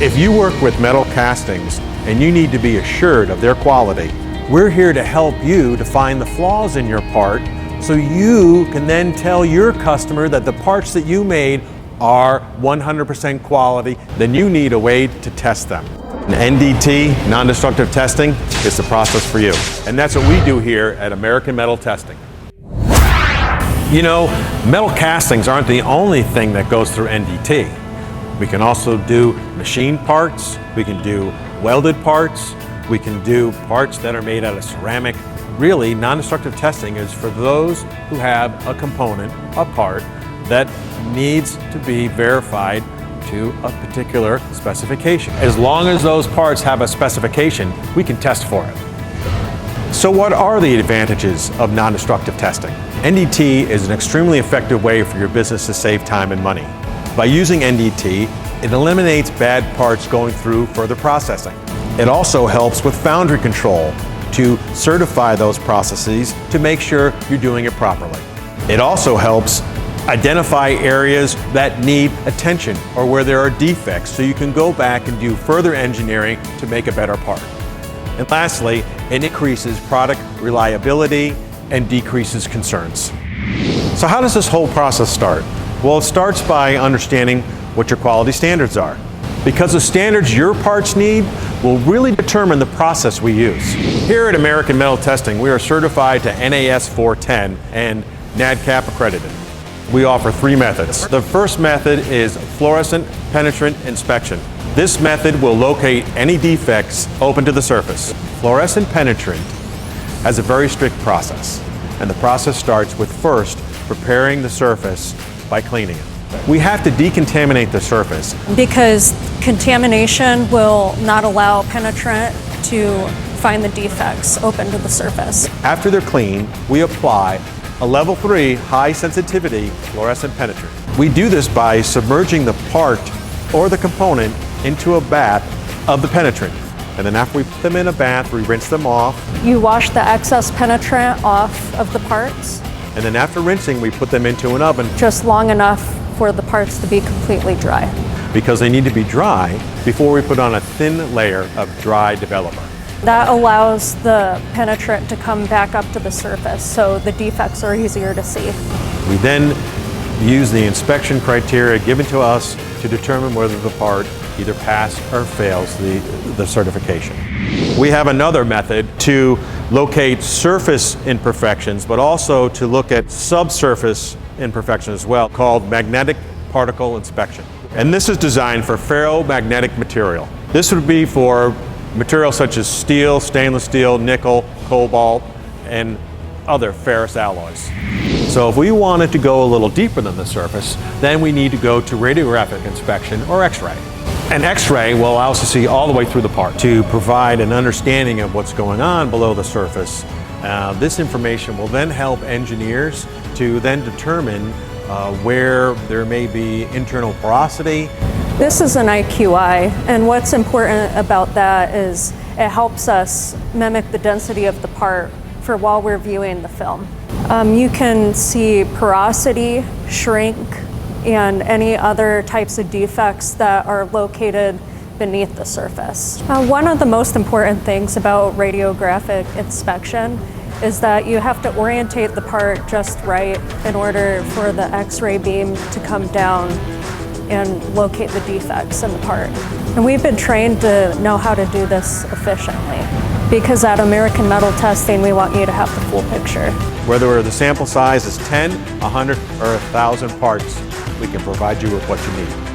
If you work with metal castings and you need to be assured of their quality, we're here to help you to find the flaws in your part so you can then tell your customer that the parts that you made are 100% quality. Then you need a way to test them. NDT, non-destructive testing, is the process for you. And that's what we do here at American Metal Testing. You know, metal castings aren't the only thing that goes through NDT. We can also do machine parts, we can do welded parts, we can do parts that are made out of ceramic. Really, non-destructive testing is for those who have a component, a part, that needs to be verified to a particular specification. As long as those parts have a specification, we can test for it. So what are the advantages of non-destructive testing? NDT is an extremely effective way for your business to save time and money. By using NDT, it eliminates bad parts going through further processing. It also helps with foundry control to certify those processes to make sure you're doing it properly. It also helps identify areas that need attention or where there are defects so you can go back and do further engineering to make a better part. And lastly, it increases product reliability and decreases concerns. So how does this whole process start? Well, it starts by understanding what your quality standards are. Because the standards your parts need will really determine the process we use. Here at American Metal Testing, we are certified to NAS 410 and NADCAP accredited. We offer 3 methods. The first method is fluorescent penetrant inspection. This method will locate any defects open to the surface. Fluorescent penetrant has a very strict process, and the process starts with first preparing the surface by cleaning it. We have to decontaminate the surface because contamination will not allow penetrant to find the defects open to the surface. After they're clean, we apply a level 3 high sensitivity fluorescent penetrant. We do this by submerging the part or the component into a bath of the penetrant. And then after we put them in a bath, we rinse them off. You wash the excess penetrant off of the parts. And then after rinsing, we put them into an oven. Just long enough for the parts to be completely dry. Because they need to be dry before we put on a thin layer of dry developer. That allows the penetrant to come back up to the surface, so the defects are easier to see. We then use the inspection criteria given to us to determine whether the part either passes or fails the certification. We have another method to locate surface imperfections, but also to look at subsurface imperfections as well, called magnetic particle inspection. And this is designed for ferromagnetic material. This would be for materials such as steel, stainless steel, nickel, cobalt, and other ferrous alloys. So if we wanted to go a little deeper than the surface, then we need to go to radiographic inspection or X-ray. An X-ray will allow us to see all the way through the part to provide an understanding of what's going on below the surface. This information will then help engineers to then determine where there may be internal porosity. This is an IQI, and what's important about that is it helps us mimic the density of the part for while we're viewing the film. You can see porosity, shrink, and any other types of defects that are located beneath the surface. One of the most important things about radiographic inspection is that you have to orientate the part just right in order for the X-ray beam to come down and locate the defects in the part. And we've been trained to know how to do this efficiently, because at American Metal Testing, we want you to have the full picture. Whether the sample size is 10, 100, or 1,000 parts, we can provide you with what you need.